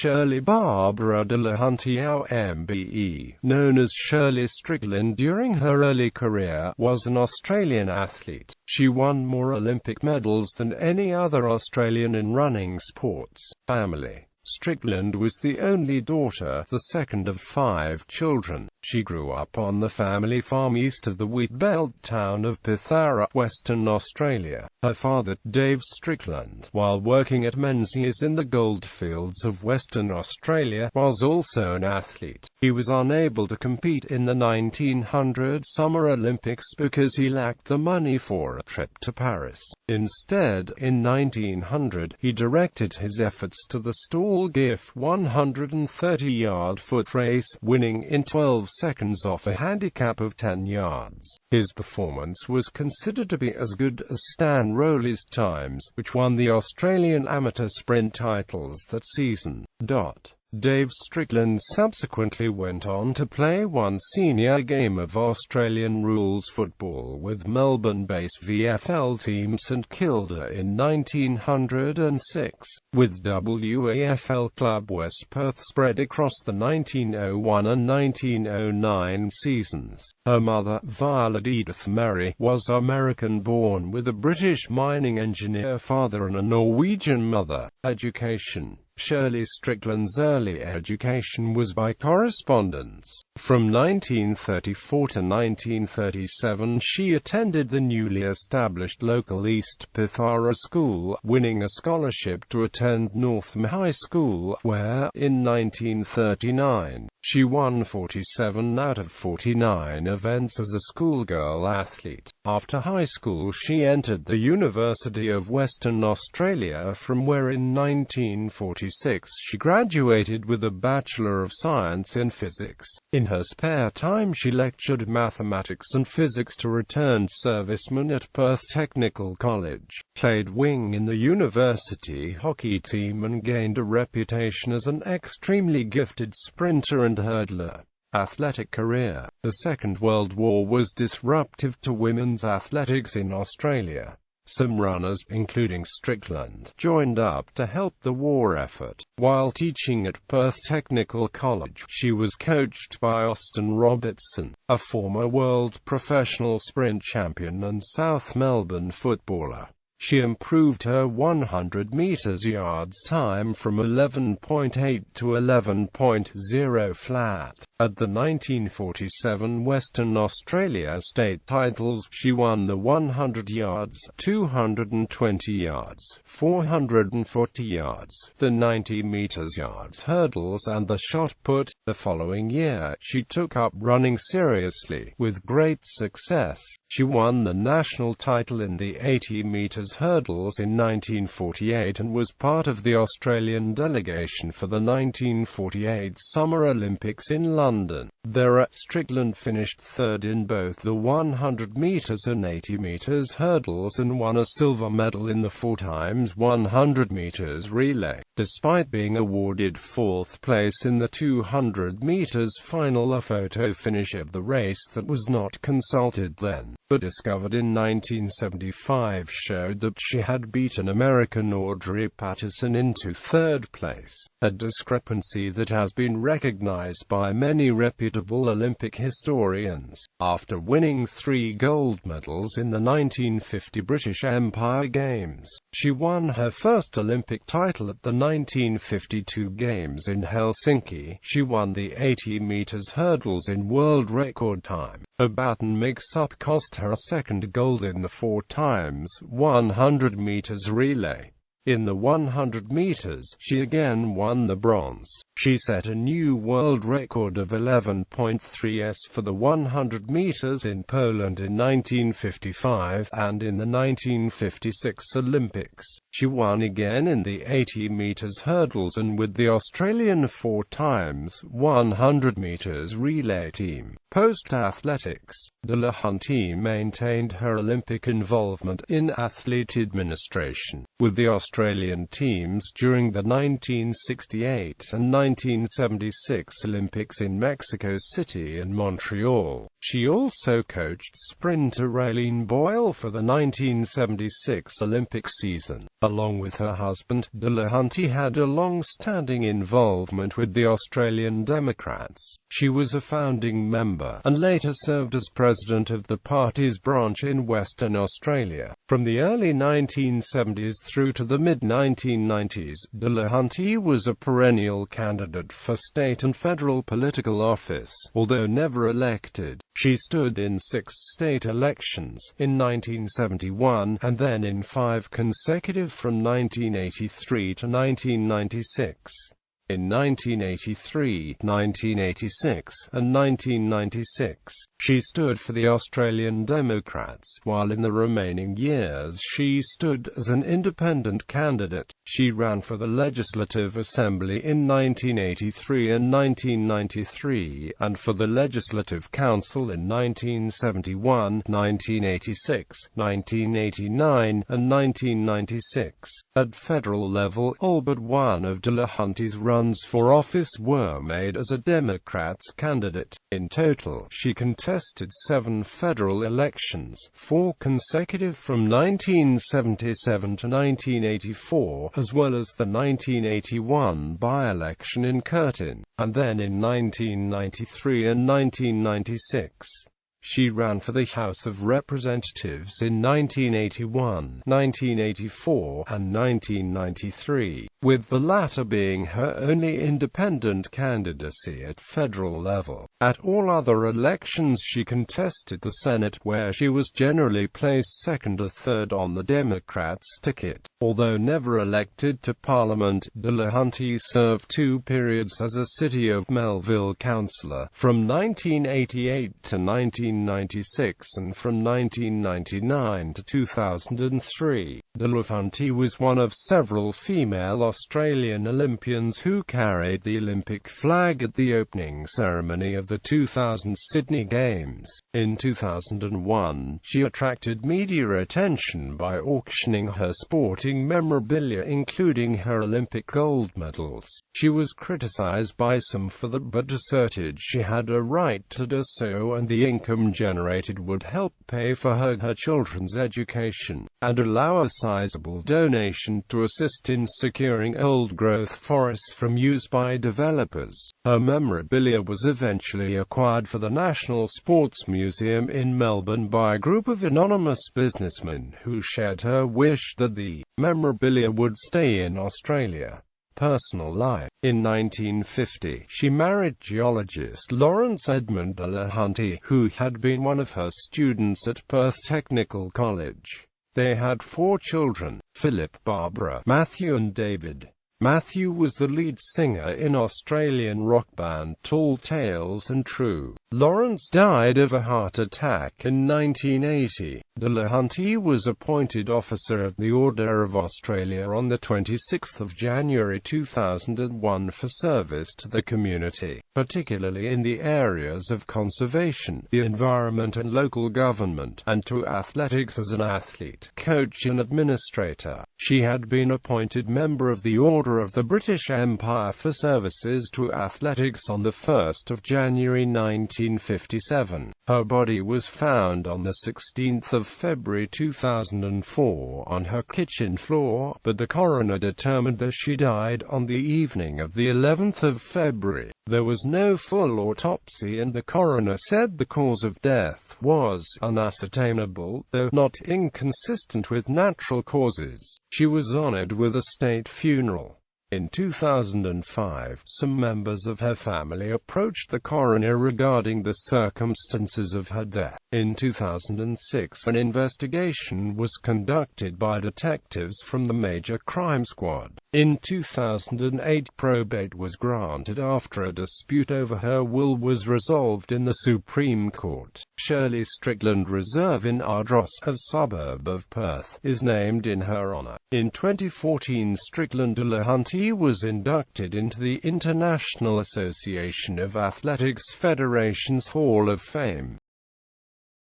Shirley Barbara de la Hunty AO MBE, known as Shirley Strickland during her early career, was an Australian athlete. She won more Olympic medals than any other Australian in running sports. Family. Strickland was the only daughter, the second of 5 children. She grew up on the family farm east of the wheat belt town of Pithara, Western Australia. Her father, Dave Strickland, while working at Menzies in the goldfields of Western Australia, was also an athlete. He was unable to compete in the 1900 Summer Olympics because he lacked the money for a trip to Paris. Instead, in 1900, he directed his efforts to the stall GIF 130-yard foot race, winning in 12 seconds off a handicap of 10 yards. His performance was considered to be as good as Stan Rowley's times, which won the Australian amateur sprint titles that season. Dave Strickland subsequently went on to play one senior game of Australian rules football with Melbourne-based VFL team St Kilda in 1906, with WAFL club West Perth spread across the 1901 and 1909 seasons. Her mother, Violet Edith Mary, was American-born with a British mining engineer father and a Norwegian mother. Education. Shirley Strickland's early education was by correspondence. From 1934 to 1937 she attended the newly established local East Pithara School, winning a scholarship to attend Northam High School, where, in 1939, she won 47 out of 49 events as a schoolgirl athlete. After high school she entered the University of Western Australia, from where in 1946 she graduated with a Bachelor of Science in Physics. In her spare time she lectured mathematics and physics to returned servicemen at Perth Technical College, played wing in the university hockey team and gained a reputation as an extremely gifted sprinter and hurdler. Athletic career. The Second World War was disruptive to women's athletics in Australia. Some runners, including Strickland, joined up to help the war effort. While teaching at Perth Technical College, she was coached by Austin Robertson, a former world professional sprint champion and South Melbourne footballer. She improved her 100 meters yards time from 11.8 to 11.0 flat. At the 1947 Western Australia state titles, she won the 100 yards, 220 yards, 440 yards, the 90 meters yards hurdles and the shot put. The following year, she took up running seriously, with great success. She won the national title in the 80 meters hurdles in 1948 and was part of the Australian delegation for the 1948 Summer Olympics in London. Strickland finished third in both the 100 meters and 80 meters hurdles and won a silver medal in the 4x100 meters relay. Despite being awarded 4th place in the 200 meters final, a photo finish of the race that was not consulted then, but discovered in 1975, showed that she had beaten American Audrey Patterson into 3rd place, a discrepancy that has been recognized by many reputable Olympic historians. After winning 3 gold medals in the 1950 British Empire Games, she won her first Olympic title at the 1952 Games in Helsinki. She won the 80 meters hurdles in world record time. A baton mix-up cost her a second gold in the 4x100 meters relay. In the 100 meters, she again won the bronze. She set a new world record of 11.3s for the 100 meters in Poland in 1955, and in the 1956 Olympics, she won again in the 80 meters hurdles and with the Australian 4x100 meters relay team. Post-athletics, de la Hunty maintained her Olympic involvement in athlete administration with the Australian teams during the 1968 and 1976 Olympics in Mexico City and Montreal. She also coached sprinter Raylene Boyle for the 1976 Olympic season. Along with her husband, Hunty had a long-standing involvement with the Australian Democrats. She was a founding member, and later served as president of the party's branch in Western Australia. From the early 1970s through to the mid-1990s, Hunty was a perennial candidate for state and federal political office, although never elected. She stood in 6 state elections, in 1971, and then in 5 consecutive from 1983 to 1996. In 1983, 1986, and 1996, she stood for the Australian Democrats, while in the remaining years she stood as an independent candidate. She ran for the Legislative Assembly in 1983 and 1993, and for the Legislative Council in 1971, 1986, 1989, and 1996. At federal level, all but one of Hunty's runs for office were made as a Democrats candidate. In total, she contested 7 federal elections, 4 consecutive from 1977 to 1984, as well as the 1981 by-election in Curtin, and then in 1993 and 1996. She ran for the House of Representatives in 1981, 1984, and 1993, with the latter being her only independent candidacy at federal level. At all other elections she contested the Senate, where she was generally placed second or third on the Democrats' ticket. Although never elected to Parliament, Hunty served 2 periods as a City of Melville councillor, from 1988 to 1996 and from 1999 to 2003. Hunty was one of several female Australian Olympians who carried the Olympic flag at the opening ceremony of the 2000 Sydney Games. In 2001, she attracted media attention by auctioning her sporting memorabilia, including her Olympic gold medals. She was criticized by some for that, but asserted she had a right to do so, and the income generated would help pay for her children's education, and allow a sizable donation to assist in securing old-growth forests from use by developers. Her memorabilia was eventually acquired for the National Sports Museum in Melbourne by a group of anonymous businessmen who shared her wish that the memorabilia would stay in Australia. Personal life. In 1950, she married geologist Lawrence Edmund Hunty, who had been one of her students at Perth Technical College. They had 4 children: Philip, Barbara, Matthew and David. Matthew was the lead singer in Australian rock band Tall Tales and True. Lawrence died of a heart attack in 1980. Hunty was appointed Officer of the Order of Australia on the 26th of January 2001 for service to the community, particularly in the areas of conservation, the environment and local government, and to athletics as an athlete, coach and administrator. She had been appointed member of the Order of the British Empire for services to athletics on the 1st of January 1957. Her body was found on the 16th of February 2004 on her kitchen floor, but the coroner determined that she died on the evening of the 11th of February. There was no full autopsy, and the coroner said the cause of death was unascertainable, though not inconsistent with natural causes. She was honored with a state funeral. In 2005, some members of her family approached the coroner regarding the circumstances of her death. In 2006, an investigation was conducted by detectives from the Major Crime Squad. In 2008, probate was granted after a dispute over her will was resolved in the Supreme Court. Shirley Strickland Reserve in Ardross, a suburb of Perth, is named in her honor. In 2014, Strickland Hunty was inducted into the International Association of Athletics Federation's Hall of Fame.